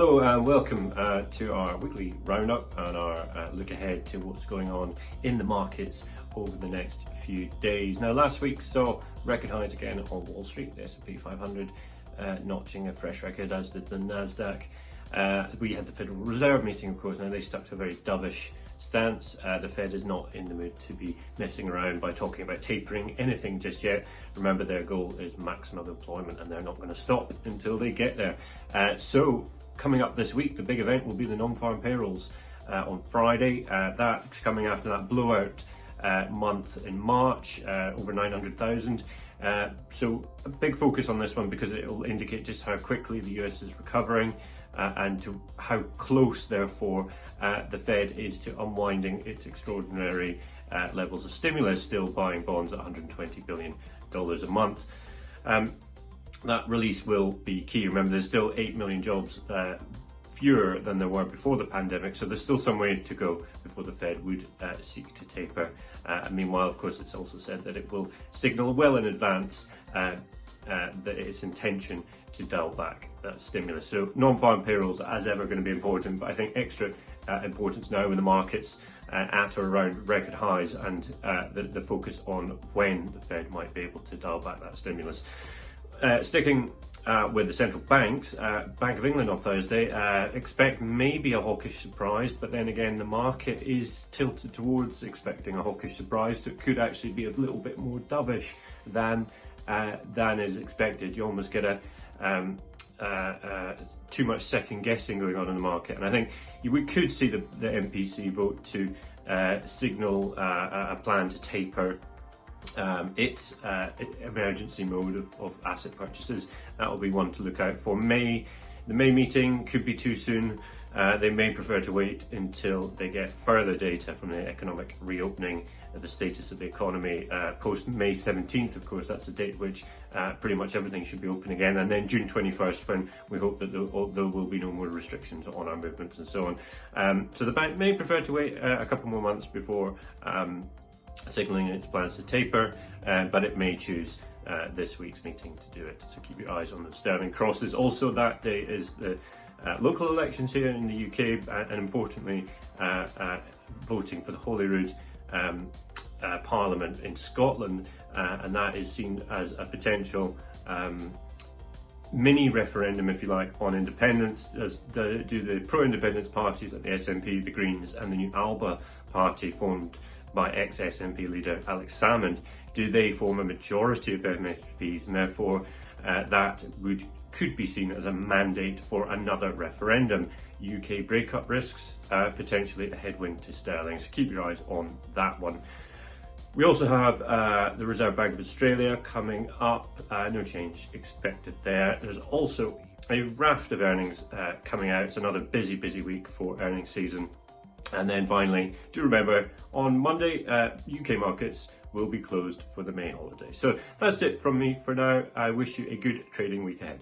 Hello and welcome to our weekly roundup and our look ahead to what's going on in the markets over the next few days. Now, last week saw record highs again on Wall Street, the S&P 500 notching a fresh record, as did the Nasdaq. We had the Federal Reserve meeting, of course. Now they stuck to a very dovish stance. The Fed is not in the mood to be messing around by talking about tapering anything just yet. Remember, their goal is maximum employment and they're not going to stop until they get there. So coming up this week, the big event will be the NonFarm Payrolls on Friday. That's coming after that blowout month in March, over 900,000. So a big focus on this one because it will indicate just how quickly the US is recovering and to how close, therefore, the Fed is to unwinding its extraordinary levels of stimulus, still buying bonds at $120 billion a month. That release will be key. Remember, there's still 8 million jobs fewer than there were before the pandemic, so there's still some way to go before the Fed would seek to taper. Meanwhile, of course, it's also said that it will signal well in advance that its intention to dial back that stimulus. So non-farm payrolls, as ever, going to be important, but I think extra importance now in the markets at or around record highs, and the focus on when the Fed might be able to dial back that stimulus. Sticking with the central banks, Bank of England on Thursday, expect maybe a hawkish surprise, but then again the market is tilted towards expecting a hawkish surprise, so it could actually be a little bit more dovish than is expected. You almost get too much second guessing going on in the market, and I think we could see the MPC vote to signal a plan to taper its emergency mode of asset purchases. That will be one to look out for. The May meeting could be too soon. They may prefer to wait until they get further data from the economic reopening, the status of the economy post May 17th. Of course, that's the date which pretty much everything should be open again, and then June 21st, when we hope that there will be no more restrictions on our movements and so on. So the bank may prefer to wait a couple more months before signalling its plans to taper, but it may choose this week's meeting to do it. So keep your eyes on the sterling crosses. Also, that day is the local elections here in the UK, and importantly, voting for the Holyrood Parliament in Scotland, and that is seen as a potential mini referendum, if you like, on independence, as do the pro-independence parties like the SNP, the Greens, and the new ALBA party, formed by ex-SNP leader Alex Salmond. Do they form a majority of MSPs, and therefore that could be seen as a mandate for another referendum? UK breakup risks, potentially a headwind to sterling, so keep your eyes on that one. We also have the Reserve Bank of Australia coming up, no change expected there. There's also a raft of earnings coming out. It's another busy week for earnings season. And then finally, do remember, on Monday, UK markets will be closed for the May holiday. So that's it from me for now. I wish you a good trading week ahead.